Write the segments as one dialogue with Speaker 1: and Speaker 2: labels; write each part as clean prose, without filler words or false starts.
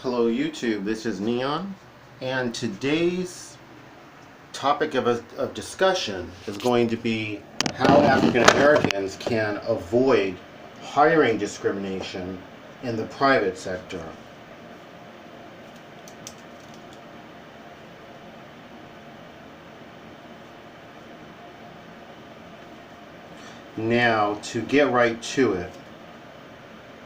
Speaker 1: Hello YouTube, this is Neon, and today's topic of discussion is going to be how African Americans can avoid hiring discrimination in the private sector. Now, to get right to it,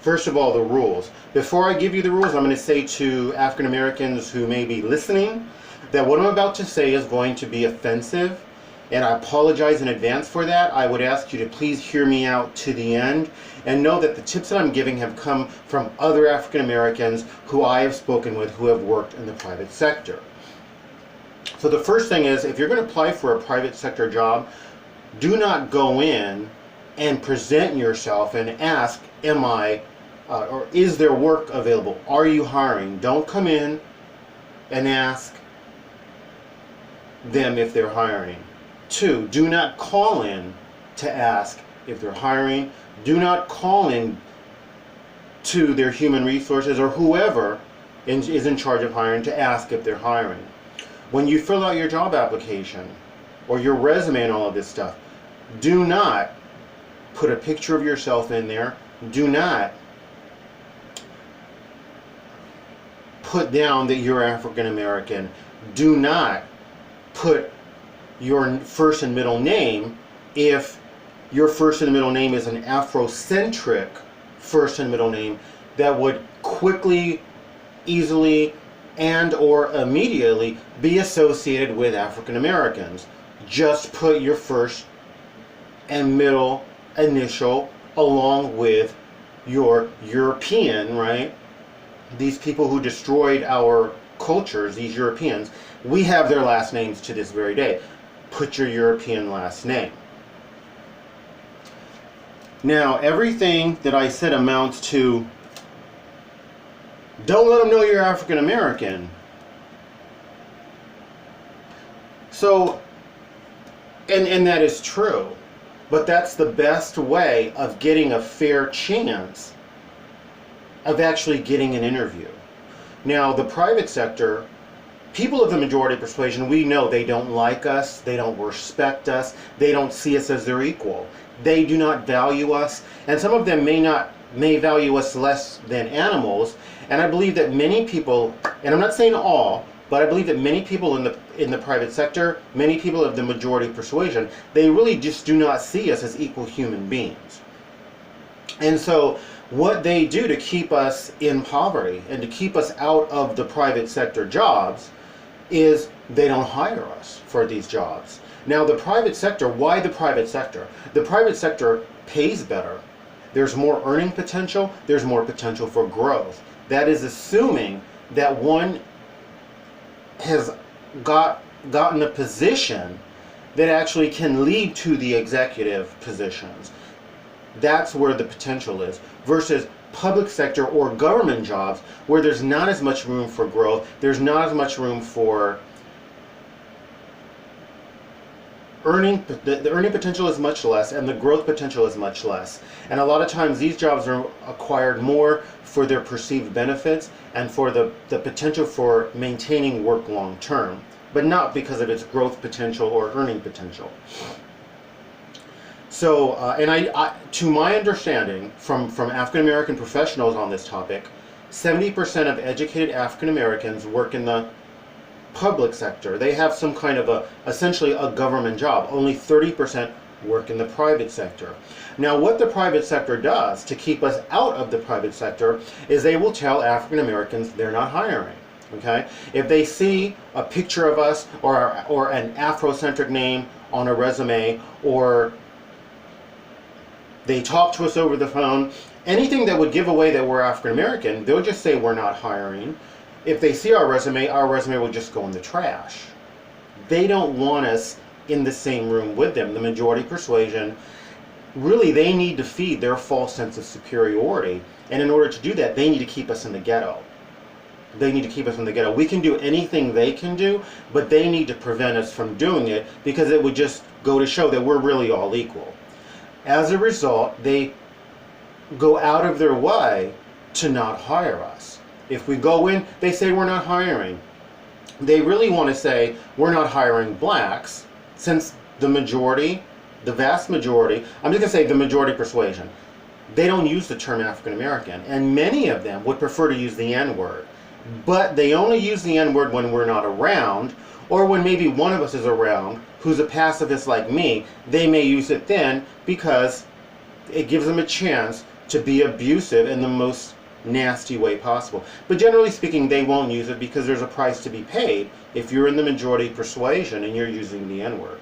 Speaker 1: first of all, the rules. Before I give you the rules, I'm going to say to African Americans who may be listening that what I'm about to say is going to be offensive, and I apologize in advance for that. I would ask you to please hear me out to the end and know that the tips that I'm giving have come from other African Americans who I have spoken with who have worked in the private sector. So the first thing is, if you're going to apply for a private sector job, do not go in and present yourself and ask, am I or is there work available? Are you hiring? Don't come in and ask them if they're hiring. 2, do not call in to ask if they're hiring. Do not call in to their human resources or whoever is in charge of hiring to ask if they're hiring. When you fill out your job application or your resume and all of this stuff, do not put a picture of yourself in there. Do not put down that you're African American. Do not put your first and middle name if your first and middle name is an Afrocentric first and middle name that would quickly, easily, and or immediately be associated with African Americans. Just put your first and middle initial along with your European, right? These people who destroyed our cultures, these Europeans, we have their last names to this very day. Put your European last name. Now, everything that I said amounts to, don't let them know you're African American. So, and that is true. But that's the best way of getting a fair chance of actually getting an interview. Now, the private sector, people of the majority persuasion, we know they don't like us, they don't respect us, they don't see us as their equal. They do not value us, and some of them may value us less than animals. And I believe that many people, and I'm not saying all, but I believe that many people in the private sector, many people of the majority persuasion, they really just do not see us as equal human beings. And so what they do to keep us in poverty and to keep us out of the private sector jobs is they don't hire us for these jobs. Now, the private sector, why the private sector? The private sector pays better. There's more earning potential, there's more potential for growth. That is assuming that one has gotten a position that actually can lead to the executive positions. That's where the potential is, versus public sector or government jobs where there's not as much room for growth, there's not as much room for earning, the earning potential is much less and the growth potential is much less. And a lot of times these jobs are acquired more for their perceived benefits and for the potential for maintaining work long term, but not because of its growth potential or earning potential. So, and I, to my understanding from African American professionals on this topic, 70% of educated African Americans work in the public sector. They have some kind of essentially a government job. Only 30% work in the private sector. Now, what the private sector does to keep us out of the private sector is they will tell African Americans they're not hiring. Okay? If they see a picture of us or an Afrocentric name on a resume, or they talk to us over the phone, anything that would give away that we're African American, they'll just say we're not hiring. If they see our resume will just go in the trash. They don't want us in the same room with them. The majority persuasion, really, they need to feed their false sense of superiority. And in order to do that, they need to keep us in the ghetto. They need to keep us in the ghetto. We can do anything they can do, but they need to prevent us from doing it because it would just go to show that we're really all equal. As a result, they go out of their way to not hire us. If we go in, they say we're not hiring. They really want to say we're not hiring blacks, since the majority, the vast majority, I'm just going to say the majority persuasion, they don't use the term African American, and many of them would prefer to use the N-word. But they only use the N-word when we're not around, or when maybe one of us is around who's a pacifist like me. They may use it then because it gives them a chance to be abusive in the most nasty way possible. But generally speaking, they won't use it because there's a price to be paid if you're in the majority persuasion and you're using the N-word.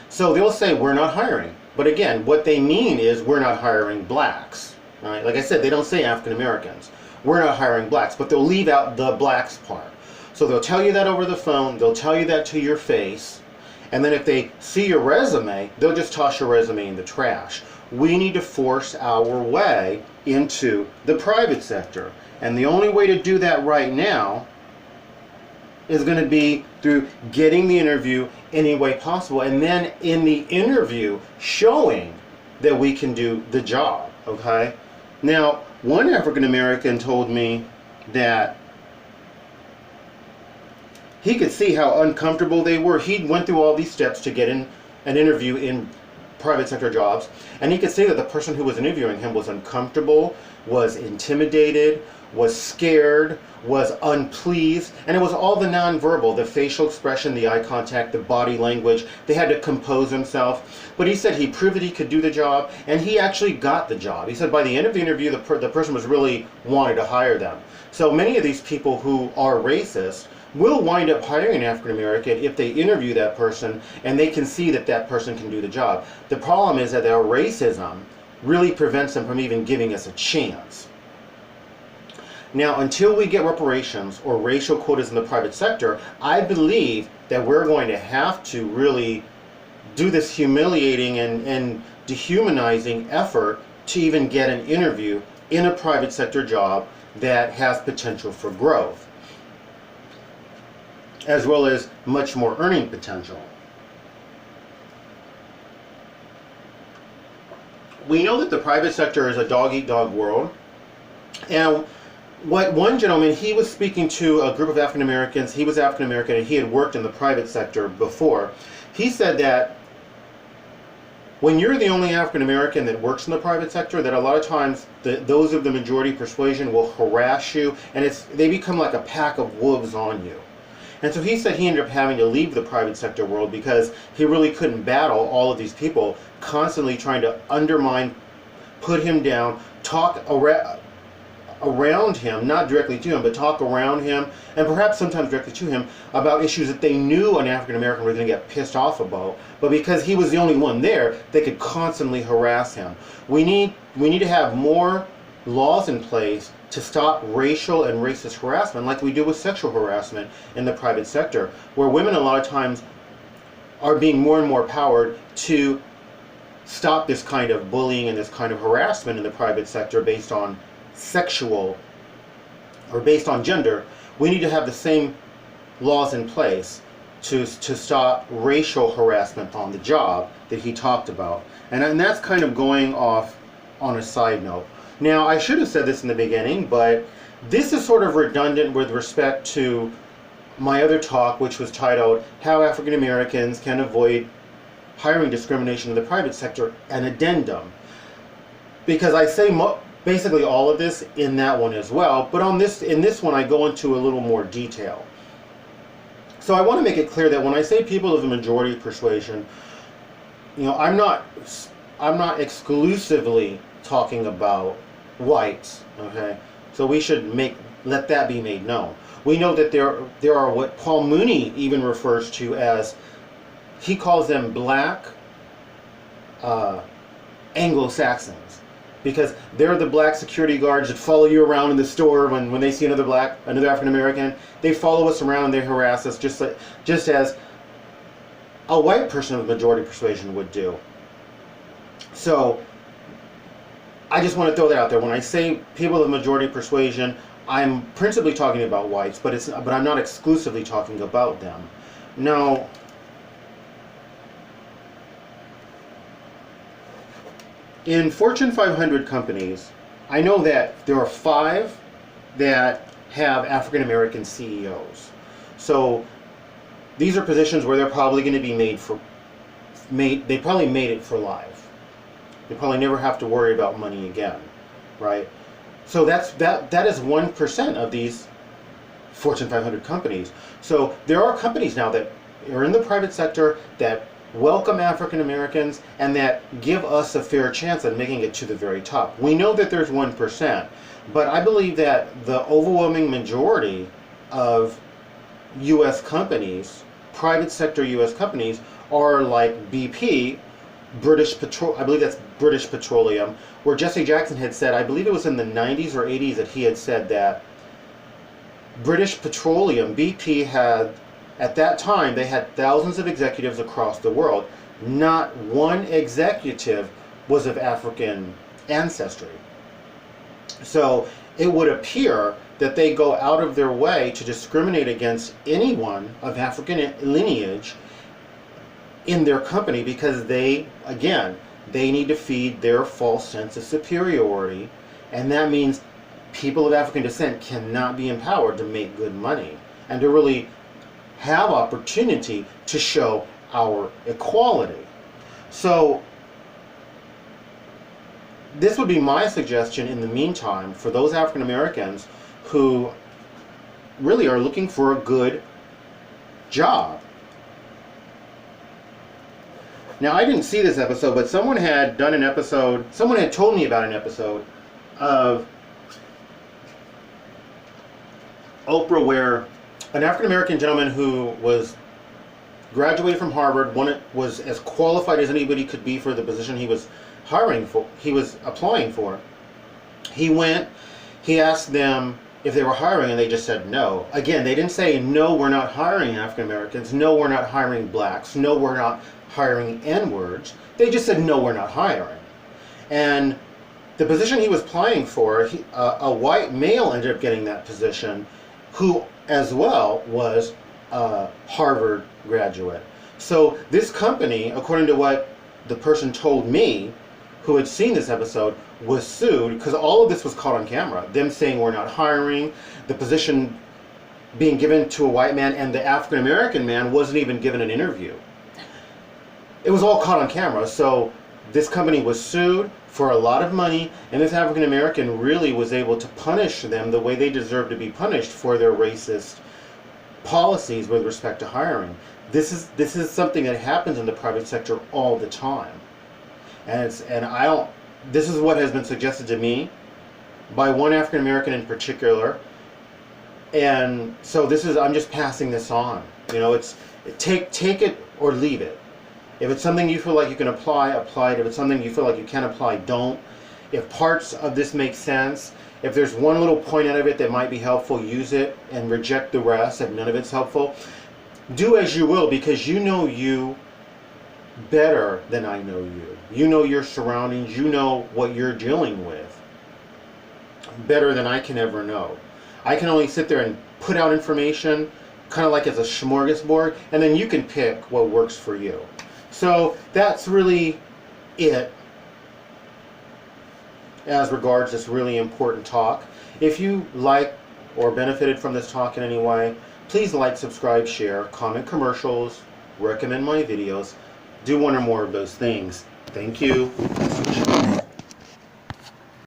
Speaker 1: So they'll say we're not hiring, but again, what they mean is we're not hiring blacks, right? Like I said, they don't say African Americans. We're not hiring blacks, but they'll leave out the blacks part. So they'll tell you that over the phone, they'll tell you that to your face, and then if they see your resume, they'll just toss your resume in the trash. We need to force our way into the private sector. And the only way to do that right now is going to be through getting the interview any way possible. And then in the interview, showing that we can do the job, okay? Now, one African American told me that he could see how uncomfortable they were. He went through all these steps to get in an interview in private sector jobs, and he could see that the person who was interviewing him was uncomfortable, was intimidated, was scared, was unpleased, and it was all the nonverbal, the facial expression, the eye contact, the body language. They had to compose himself. But he said he proved that he could do the job, and he actually got the job. He said by the end of the interview, the person was really wanted to hire them. So many of these people who are racist will wind up hiring an African American if they interview that person and they can see that that person can do the job. The problem is that their racism really prevents them from even giving us a chance. Now, until we get reparations or racial quotas in the private sector, I believe that we're going to have to really do this humiliating and dehumanizing effort to even get an interview in a private sector job that has potential for growth, as well as much more earning potential. We know that the private sector is a dog-eat-dog world, and what one gentleman, he was speaking to a group of African Americans, he was African American and he had worked in the private sector before. He said that when you're the only African American that works in the private sector, that a lot of times those of the majority persuasion will harass you, and they become like a pack of wolves on you. And so he said he ended up having to leave the private sector world because he really couldn't battle all of these people constantly trying to undermine, put him down, talk around him, not directly to him, but talk around him, and perhaps sometimes directly to him, about issues that they knew an African American was going to get pissed off about, but because he was the only one there, they could constantly harass him. We need to have more laws in place to stop racial and racist harassment, like we do with sexual harassment in the private sector, where women a lot of times are being more and more empowered to stop this kind of bullying and this kind of harassment in the private sector based on sexual or based on gender. We need to have the same laws in place to stop racial harassment on the job that he talked about. And that's kind of going off on a side note. Now, I should have said this in the beginning, but this is sort of redundant with respect to my other talk, which was titled How African Americans Can Avoid Hiring Discrimination in the Private Sector, an Addendum. Because I say basically all of this in that one as well, but in this one I go into a little more detail. So I want to make it clear that when I say people of the majority persuasion, I'm not exclusively talking about whites, okay? So we should let that be made known. We know that there are what Paul Mooney even refers to as, he calls them black Anglo-Saxons, because they're the black security guards that follow you around in the store when they see another African American. They follow us around and they harass us just as a white person of the majority persuasion would do. So I just want to throw that out there. When I say people of majority persuasion, I'm principally talking about whites, but I'm not exclusively talking about them. Now, in Fortune 500 companies, I know that there are 5 that have African American CEOs. So these are positions where they're probably going to be they probably made it for life. They probably never have to worry about money again, right? So that is 1% of these Fortune 500 companies. So there are companies now that are in the private sector that welcome African Americans and that give us a fair chance at making it to the very top. We know that there's 1%, but I believe that the overwhelming majority of U.S. companies, private sector U.S. companies, are like BP, I believe that's British Petroleum, where Jesse Jackson had said, I believe it was in the 90s or 80s, that he had said that British Petroleum, BP, had, at that time, they had thousands of executives across the world. Not one executive was of African ancestry. So it would appear that they go out of their way to discriminate against anyone of African lineage in their company because they need to feed their false sense of superiority, and that means people of African descent cannot be empowered to make good money and to really have opportunity to show our equality. So this would be my suggestion in the meantime for those African Americans who really are looking for a good job. Now, I didn't see this episode, but someone had done an episode, someone had told me about an episode of Oprah where an African American gentleman who was graduated from Harvard, was as qualified as anybody could be for the position he was applying for. He went, he asked them if they were hiring, and they just said no. Again, they didn't say, no, we're not hiring African Americans, no, we're not hiring blacks, no, we're not hiring N-words. They just said, no, we're not hiring. And the position he was applying for, a white male ended up getting that position, who as well was a Harvard graduate. So this company, according to what the person told me, who had seen this episode, was sued because all of this was caught on camera. Them saying we're not hiring, the position being given to a white man, and the African American man wasn't even given an interview. It was all caught on camera. So this company was sued for a lot of money, and this African American really was able to punish them the way they deserve to be punished for their racist policies with respect to hiring. This is something that happens in the private sector all the time. This is what has been suggested to me by one African American in particular. And so I'm just passing this on. You know, take it or leave it. If it's something you feel like you can apply it. If it's something you feel like you can't apply, don't. If parts of this make sense, if there's one little point out of it that might be helpful, use it and reject the rest if none of it's helpful. Do as you will, because you know you better than I know you. You know your surroundings, you know what you're dealing with better than I can ever know. I can only sit there and put out information kind of like as a smorgasbord, and then you can pick what works for you. So that's really it as regards this really important talk. If you like or benefited from this talk in any way, please like, subscribe, share, comment commercials, recommend my videos. Do one or more of those things. Thank you.